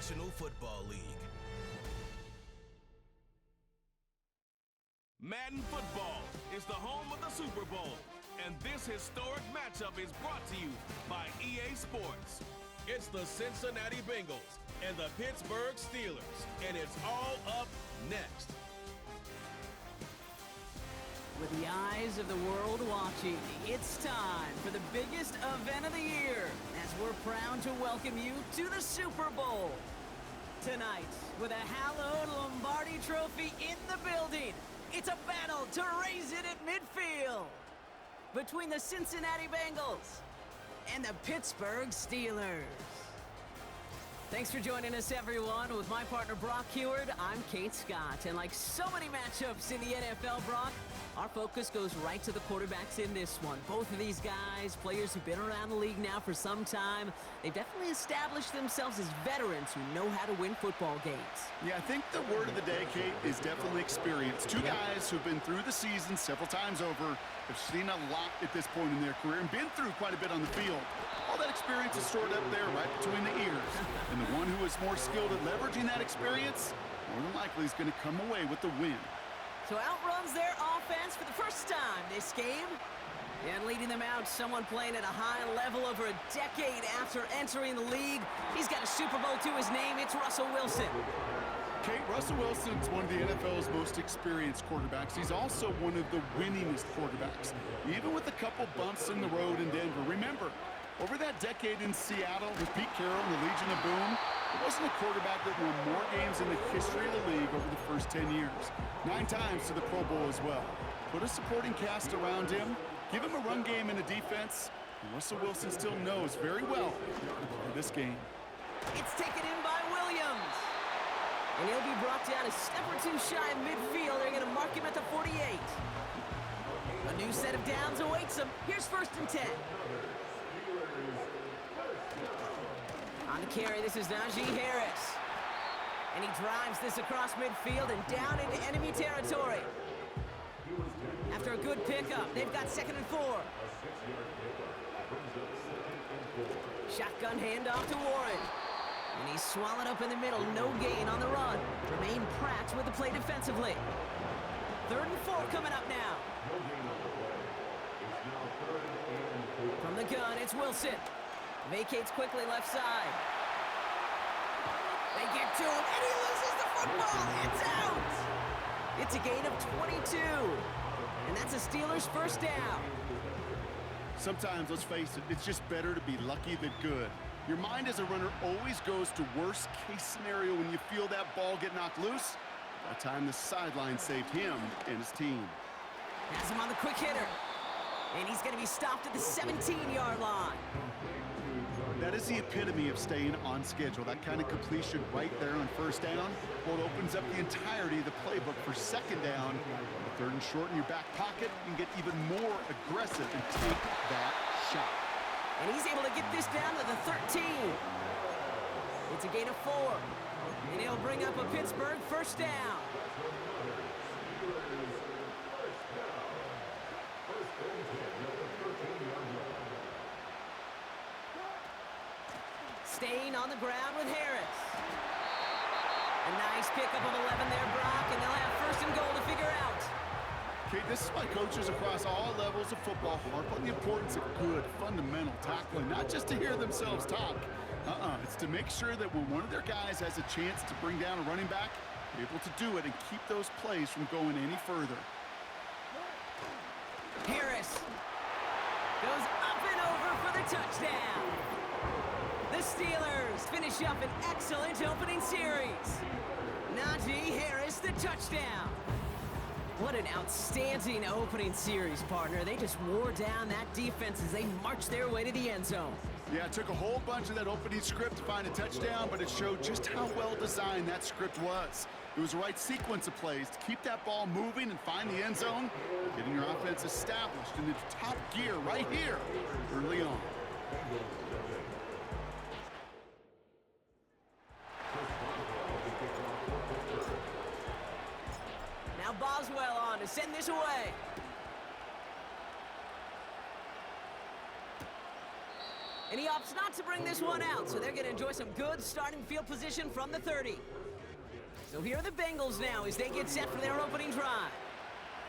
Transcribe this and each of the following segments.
National Football League. Madden Football is the home of the Super Bowl, and this historic matchup is brought to you by EA Sports. It's the Cincinnati Bengals and the Pittsburgh Steelers, and it's all up next. With the eyes of the world watching, it's time for the biggest event of the year, as we're proud to welcome you to the Super Bowl. Tonight, with a hallowed Lombardi Trophy in the building, it's a battle to raise it at midfield between the Cincinnati Bengals and the Pittsburgh Steelers. Thanks for joining us, everyone. With my partner, Brock Heward, I'm Kate Scott. And like so many matchups in the NFL, Brock, our focus goes right to the quarterbacks in this one. Both of these guys, players who've been around the league now for some time, they've definitely established themselves as veterans who know how to win football games. Yeah, I think the word of the day, Kate, is definitely experience. Two guys who've been through the season several times over, have seen a lot at this point in their career, and been through quite a bit on the field. All that experience is stored up there right between the ears. And the one who is more skilled at leveraging that experience, more than likely is going to come away with the win. So outruns their offense for the first time this game. And leading them out, someone playing at a high level over a decade after entering the league. He's got a Super Bowl to his name. It's Russell Wilson. Kate, Russell Wilson's one of the NFL's most experienced quarterbacks. He's also one of the winningest quarterbacks, even with a couple bumps in the road in Denver. Remember, over that decade in Seattle with Pete Carroll and the Legion of Boom, there wasn't a quarterback that won more games in the history of the league over the first 10 years. 9 times to the Pro Bowl as well. Put a supporting cast around him, give him a run game and a defense, and Russell Wilson still knows very well this game. It's taken in by Williams. And he'll be brought down a step or two shy of midfield. They're going to mark him at the 48. A new set of downs awaits him. Here's 1st and 10. On the carry, this is Najee Harris. And he drives this across midfield and down into enemy territory. After a good pickup, they've got 2nd and 4. Shotgun handoff to Warren. And he's swallowed up in the middle. No gain on the run. Jermaine Pratt with the play defensively. 3rd and 4 coming up now. From the gun, it's Wilson. Vacates quickly left side. They get to him, and he loses the football. It's out. It's a gain of 22. And that's a Steelers 1st down. Sometimes, let's face it, it's just better to be lucky than good. Your mind as a runner always goes to worst case scenario when you feel that ball get knocked loose. That time the sideline saved him and his team. Has him on the quick hitter. And he's going to be stopped at the 17-yard line. That is the epitome of staying on schedule. That kind of completion right there on 1st down. Well, it opens up the entirety of the playbook for 2nd down. The 3rd and short in your back pocket, you can get even more aggressive and take that shot. And he's able to get this down to the 13. It's a gain of 4. And he'll bring up a Pittsburgh 1st down. Staying on the ground with Harris. A nice pickup of 11 there, Brock, and they'll have 1st and goal to figure out. Okay, this is why coaches across all levels of football harp on the importance of good, fundamental tackling, not just to hear themselves talk. It's to make sure that when one of their guys has a chance to bring down a running back, they're able to do it and keep those plays from going any further. Harris goes up and over for the touchdown. The Steelers finish up an excellent opening series. Najee Harris, the touchdown. What an outstanding opening series, partner. They just wore down that defense as they marched their way to the end zone. Yeah, it took a whole bunch of that opening script to find a touchdown, but it showed just how well designed that script was. It was the right sequence of plays to keep that ball moving and find the end zone, getting your offense established in its top gear right here early on. Now Boswell on to send this away. And he opts not to bring this one out, so they're going to enjoy some good starting field position from the 30. So here are the Bengals now as they get set for their opening drive.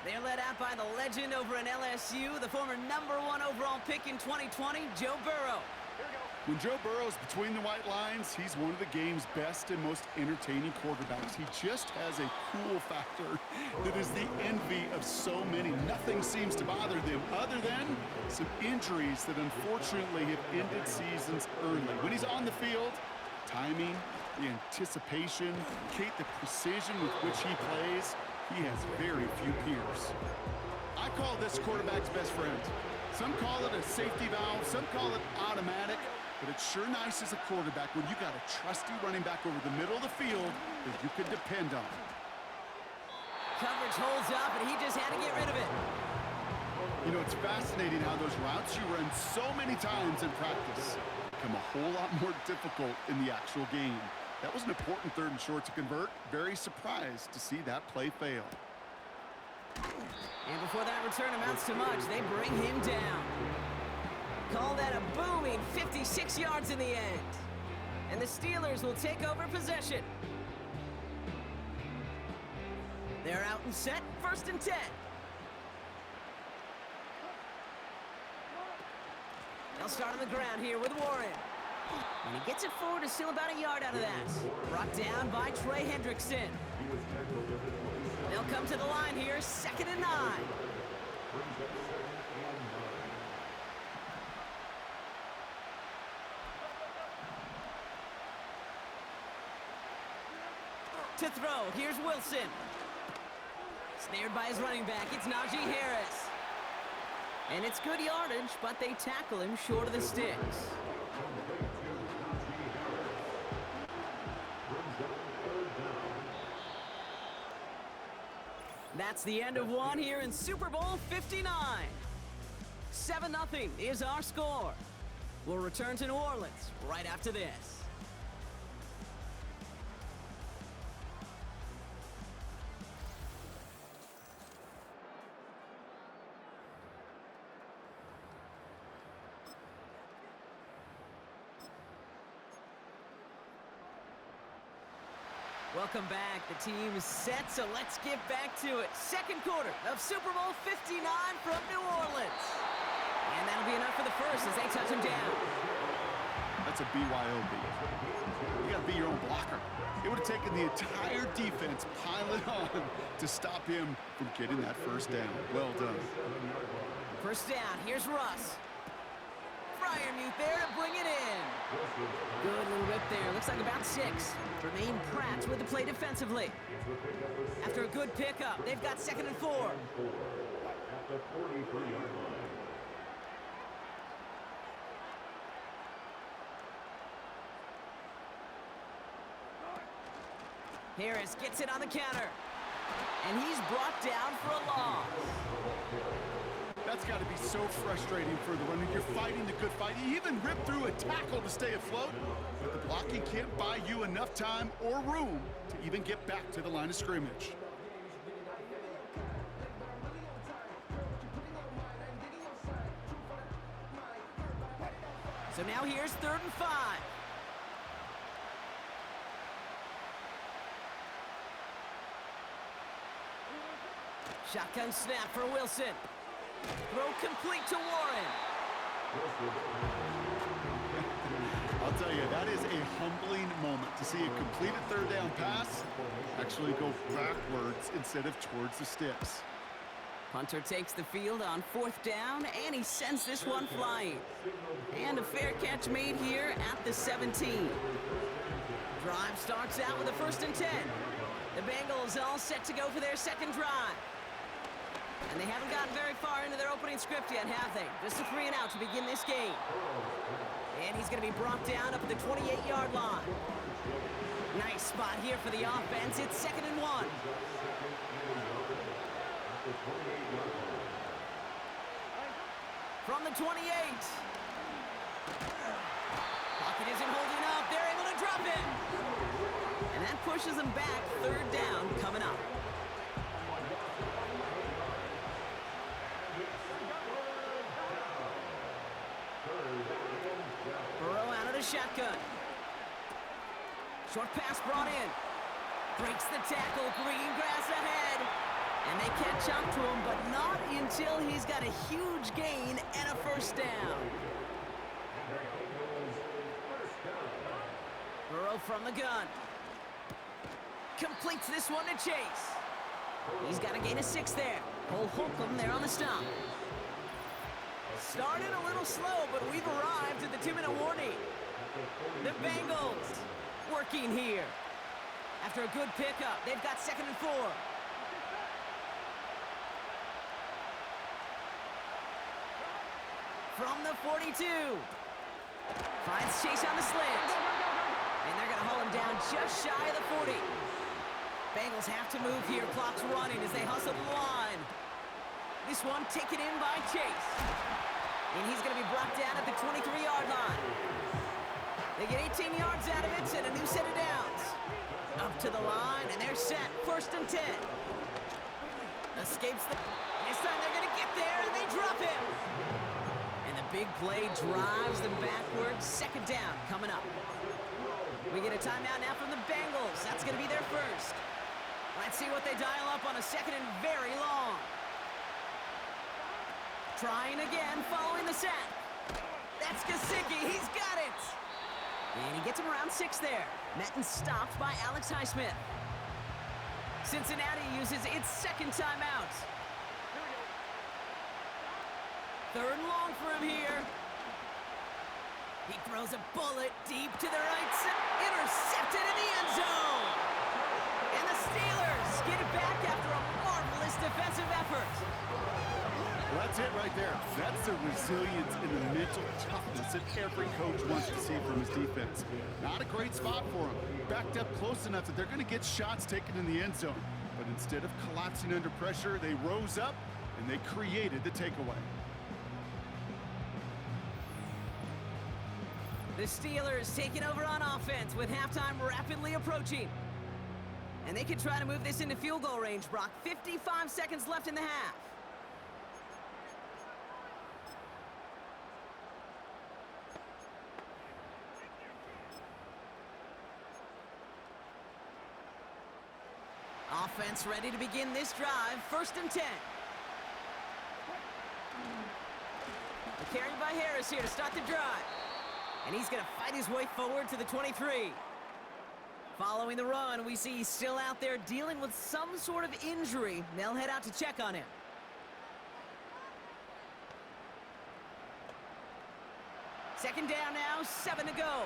They're led out by the legend over in LSU, the former #1 overall pick in 2020, Joe Burrow. When Joe Burrow's between the white lines, he's one of the game's best and most entertaining quarterbacks. He just has a cool factor that is the envy of so many. Nothing seems to bother them other than some injuries that unfortunately have ended seasons early. When he's on the field, timing, the anticipation, the precision with which he plays, he has very few peers. I call this quarterback's best friend. Some call it a safety valve, some call it automatic, but it's sure nice as a quarterback when you got a trusty running back over the middle of the field that you can depend on. Coverage holds up, and he just had to get rid of it. You know, it's fascinating how those routes you run so many times in practice become a whole lot more difficult in the actual game. That was an important 3rd and short to convert. Very surprised to see that play fail. And before that return amounts to much, they bring him down. Call that a booming 56 yards in the end. And the Steelers will take over possession. They're out and set, 1st and 10. They'll start on the ground here with Warren. And he gets it forward to still about a yard out of that. Brought down by Trey Hendrickson. They'll come to the line here, 2nd and 9. To throw, here's Wilson. Snared by his running back, it's Najee Harris. And it's good yardage, but they tackle him short of the sticks. That's the end of one here in Super Bowl 59. 7-0 is our score. We'll return to New Orleans right after this. Welcome back. The team is set, so let's get back to it. 2nd quarter of Super Bowl 59 from New Orleans. And that'll be enough for the first as they touch him down. That's a BYOB. You got to be your own blocker. It would have taken the entire defense piling on to stop him from getting that first down. Well done. First down, here's Russ. Fryermuth there to bring it in. Good little whip there. Looks like about 6. Jermaine Pratt with the play defensively. After a good pickup, they've got 2nd and 4. Harris gets it on the counter. And he's brought down for a loss. That's got to be so frustrating for the runner. You're fighting the good fight. You even rip through a tackle to stay afloat, but the blocking can't buy you enough time or room to even get back to the line of scrimmage. So now here's 3rd and 5. Shotgun snap for Wilson. Throw complete to Warren. I'll tell you, that is a humbling moment to see a completed 3rd down pass actually go backwards instead of towards the sticks. Punter takes the field on 4th down, and he sends this one flying. And a fair catch made here at the 17. Drive starts out with a 1st and 10. The Bengals all set to go for their 2nd drive. And they haven't gotten very far into their opening script yet, have they? Just a 3 and out to begin this game. And he's going to be brought down up at the 28-yard line. Nice spot here for the offense. It's 2nd and 1. From the 28. Pocket isn't holding up. They're able to drop it. And that pushes them back. 3rd down coming up. the shotgun. Short pass brought in. Breaks the tackle, green grass ahead. And they catch up to him, but not until he's got a huge gain and a first down. Burrow from the gun. Completes this one to Chase. He's got a gain of 6 there. Cole Holcomb there on the stop. Started a little slow, but we've arrived at the 2-minute warning. The Bengals working here. After a good pickup, they've got 2nd and 4. From the 42. Finds Chase on the slant. And they're going to haul him down just shy of the 40. Bengals have to move here. Clock's running as they hustle the line. This one taken in by Chase. And he's going to be brought down at the 23-yard line. They get 18 yards out of it and a new set of downs. Up to the line, and they're set. 1st and 10. Escapes the... This time they're going to get there, and they drop him. And the big play drives them backwards. 2nd down coming up. We get a timeout now from the Bengals. That's going to be their first. Let's see what they dial up on a 2nd and very long. Trying again, following the sack. That's Gesicki. He's got it. And he gets him around 6 there. Madden stopped by Alex Highsmith. Cincinnati uses its 2nd timeout. 3rd and long for him here. He throws a bullet deep to the right side. Intercepted in the end zone. And the Steelers get it back after a marvelous defensive effort. Well, that's it right there. That's the resilience and the mental toughness that every coach wants to see from his defense. Not a great spot for him. Backed up close enough that they're going to get shots taken in the end zone. But instead of collapsing under pressure, they rose up and they created the takeaway. The Steelers taking over on offense with halftime rapidly approaching. And they can try to move this into field goal range, Brock. 55 seconds left in the half. Offense ready to begin this drive. 1st and 10. The carry by Harris here to start the drive. And he's going to fight his way forward to the 23. Following the run, we see he's still out there dealing with some sort of injury. They'll head out to check on him. Second down now, 7 to go.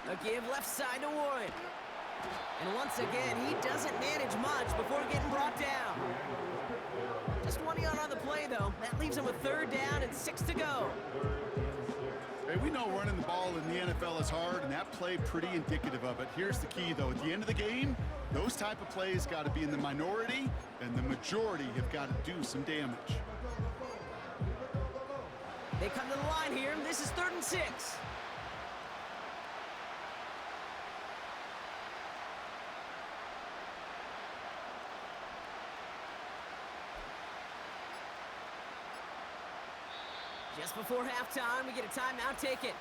A give left side to Warren. And once again, he doesn't manage much before getting brought down. Just 1 yard on the play, though. That leaves him with 3rd down and 6 to go. Hey, we know running the ball in the NFL is hard, and that play pretty indicative of it. Here's the key, though. At the end of the game, those type of plays got to be in the minority, and the majority have got to do some damage. They come to the line here. This is 3rd and 6. Just before halftime, we get a timeout taken.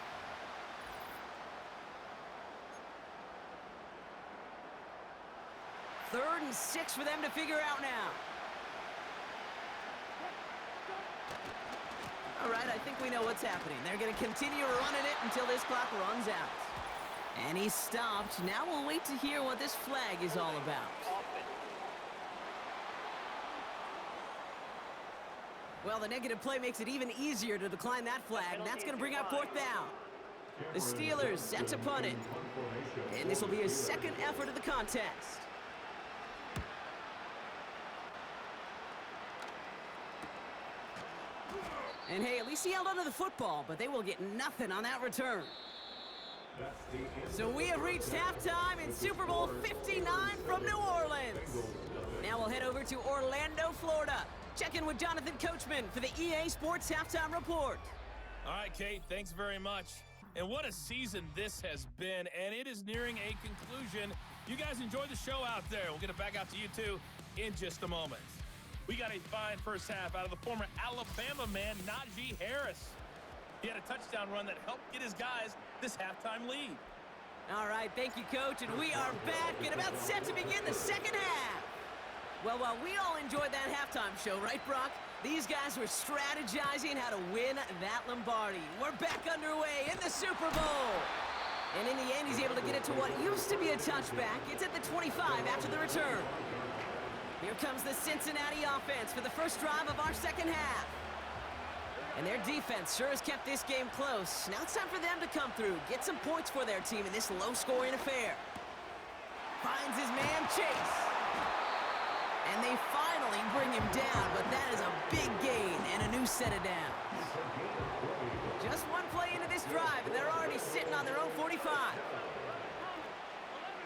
Third and 6 for them to figure out now. All right, I think we know what's happening. They're going to continue running it until this clock runs out. And he's stopped. Now we'll wait to hear what this flag is all about. Well, the negative play makes it even easier to decline that flag. That's going to bring up 4th down. The Steelers set to punt it. And this will be his 2nd effort of the contest. And hey, at least he held onto the football, but they will get nothing on that return. So we have reached halftime in Super Bowl 59 from New Orleans. Now we'll head over to Orlando, Florida. Check in with Jonathan Coachman for the EA Sports Halftime Report. All right, Kate, thanks very much. And what a season this has been, and it is nearing a conclusion. You guys enjoy the show out there. We'll get it back out to you, too, in just a moment. We got a fine first half out of the former Alabama man, Najee Harris. He had a touchdown run that helped get his guys this halftime lead. All right, thank you, Coach, and we are back and about set to begin the second half. Well, while we all enjoyed that halftime show, right, Brock? These guys were strategizing how to win that Lombardi. We're back underway in the Super Bowl. And in the end, he's able to get it to what used to be a touchback. It's at the 25 after the return. Here comes the Cincinnati offense for the first drive of our second half. And their defense sure has kept this game close. Now it's time for them to come through, get some points for their team in this low-scoring affair. Finds his man, Chase. And they finally bring him down, but that is a big gain and a new set of downs. Just one play into this drive, and they're already sitting on their own 45.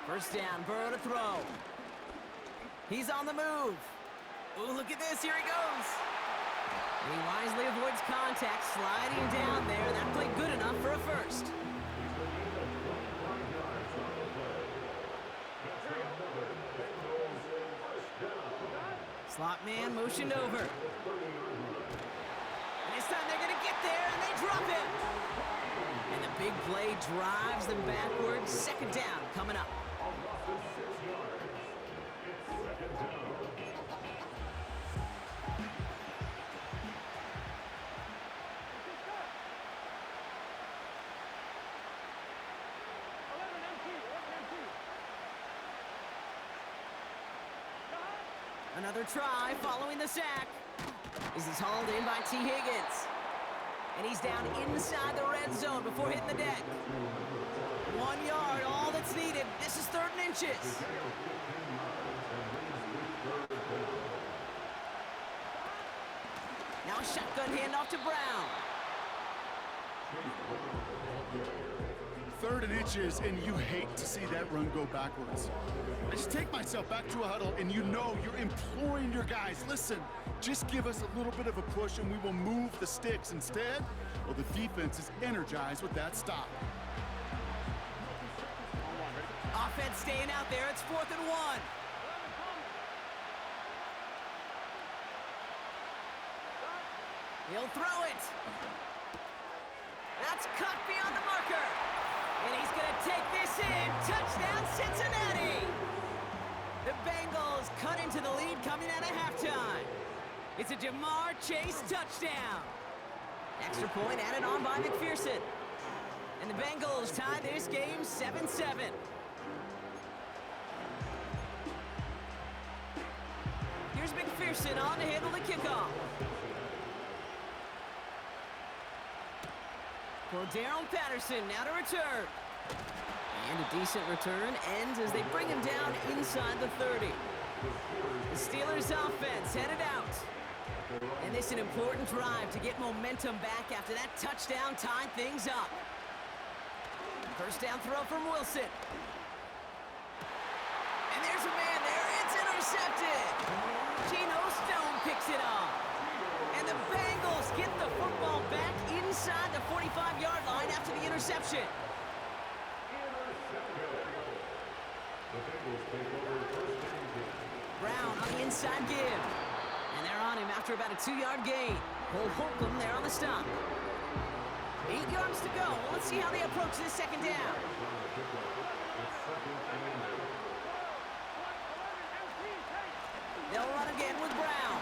First down, Burrow to throw. He's on the move. Ooh, look at this. Here he goes. And he wisely avoids contact, sliding down there. That played good enough for a first. Slot man motioned over. And this time they're going to get there, and they drop it. And the big play drives them backwards. Second down coming up. Another try following the sack. This is hauled in by T. Higgins. And he's down inside the red zone before hitting the deck. 1 yard, all that's needed. This is 3rd and inches. Now a shotgun handoff to Brown. 3rd and inches, and you hate to see that run go backwards. I just take myself back to a huddle, and you know you're imploring your guys, listen, just give us a little bit of a push, and we will move the sticks. Instead, well, the defense is energized with that stop. Offense staying out there. It's 4th and 1. He'll throw it. That's cut beyond the marker. And he's going to take this in. Touchdown, Cincinnati! The Bengals cut into the lead coming out of halftime. It's a Jamar Chase touchdown. Extra point added on by McPherson. And the Bengals tie this game 7-7. Here's McPherson on to handle the kickoff. Darrell Patterson now to return. And a decent return ends as they bring him down inside the 30. The Steelers offense headed out. And this is an important drive to get momentum back after that touchdown tied things up. First down throw from Wilson. And there's a man there. It's intercepted. Geno Stone picks it off. And the Bengals get the football back inside the 45-yard line after the interception. Brown on the inside give. And they're on him after about a 2-yard gain. Cole Holcomb there on the stop. 8 yards to go. Well, let's see how they approach this second down. They'll run again with Brown.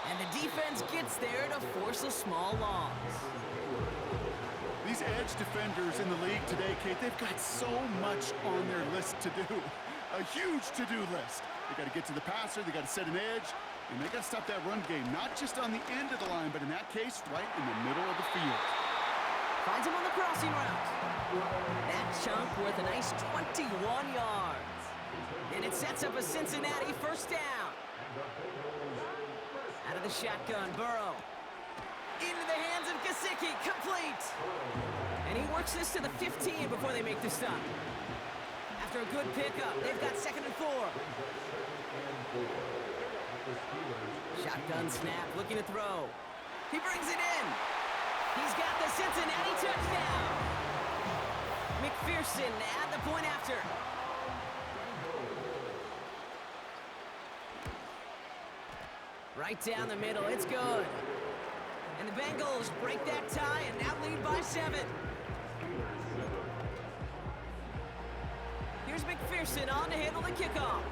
And the defense gets there to force a small loss. These edge defenders in the league today, Kate, they've got so much on their list to do. A huge to-do list. They got to get to the passer, they got to set an edge, and they got to stop that run game, not just on the end of the line, but in that case, right in the middle of the field. Finds him on the crossing route. That chunk worth a nice 21 yards. And it sets up a Cincinnati first down. Out of the shotgun, Burrow. Into the hands of Gesicki, complete. And he works this to the 15 before they make the stop. After a good pickup, they've got 2nd and 4. Shotgun snap, looking to throw. He brings it in. He's got the Cincinnati touchdown. McPherson at the point after. Right down the middle, it's good. And the Bengals break that tie and now lead by 7. Here's McPherson on to handle the kickoff.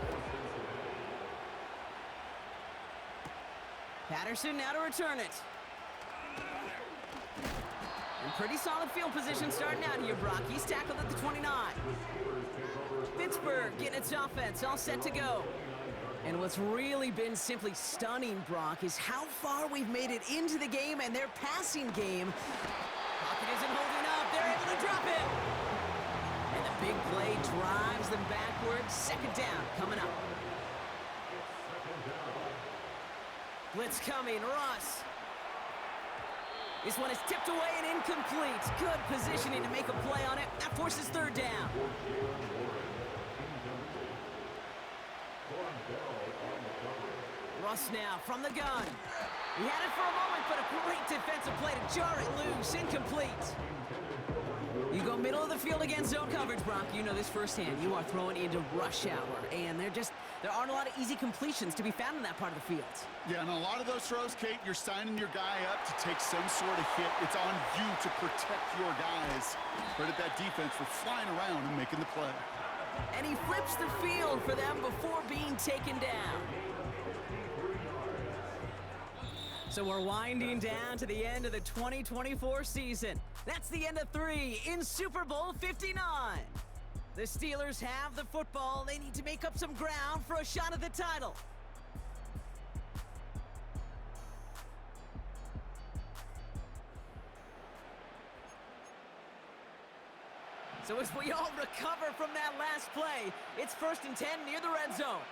Patterson now to return it. And pretty solid field position starting out here, Brock. He's tackled at the 29. Pittsburgh getting its offense all set to go. And what's really been simply stunning, Brock, is how far we've made it into the game and their passing game. Pocket isn't holding up. They're able to drop it. And the big play drives them backwards. Second down coming up. Blitz coming. Russ. This one is tipped away and incomplete. Good positioning to make a play on it. That forces third down. Russ now from the gun. He had it for a moment, but a great defensive play to jar it loose. Incomplete. You go middle of the field against zone coverage, Brock. You know this firsthand. You are throwing into rush hour, and there aren't a lot of easy completions to be found in that part of the field. Yeah, and a lot of those throws, Kate, you're signing your guy up to take some sort of hit. It's on you to protect your guys. Credit that defense for flying around and making the play. And he flips the field for them before being taken down. So we're winding down to the end of the 2024 season. That's the end of 3 in Super Bowl 59. The Steelers have the football. They need to make up some ground for a shot at the title. So as we all recover from that last play, it's 1st and 10 near the red zone.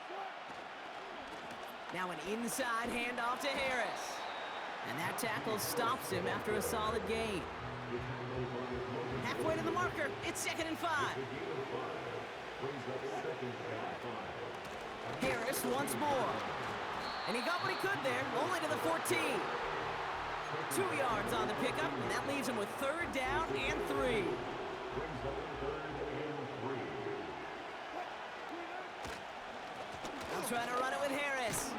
Now an inside handoff to Harris. And that tackle stops him after a solid gain. Halfway to the marker, it's 2nd and 5. Harris once more. And he got what he could there, only to the 14. 2 yards on the pickup, and that leaves him with 3rd down and 3. They'll try to run it with Harris.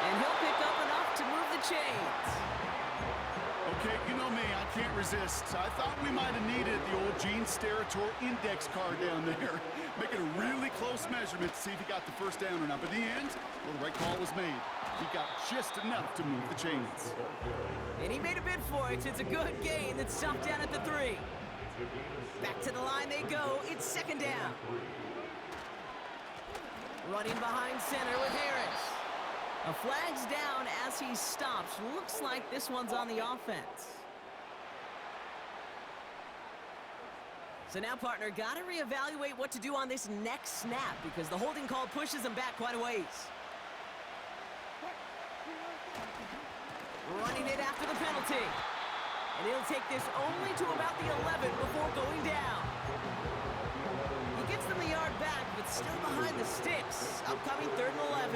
And he'll pick up enough to move the chains. Okay, you know me, I can't resist. I thought we might have needed the old Gene Steratore index card down there. Making a really close measurement to see if he got the first down or not. But in the end, well, the right call was made. He got just enough to move the chains. And he made a bid for it. It's a good gain that's stopped down at the 3. Back to the line they go. It's 2nd down. Running behind center with Harris. A flag's down as he stops. Looks like this one's on the offense. So now, partner, got to reevaluate what to do on this next snap because the holding call pushes him back quite a ways. Running it after the penalty. And he'll take this only to about the 11 before going down. He gets them the yard back, but still behind the sticks. Upcoming 3rd and 11.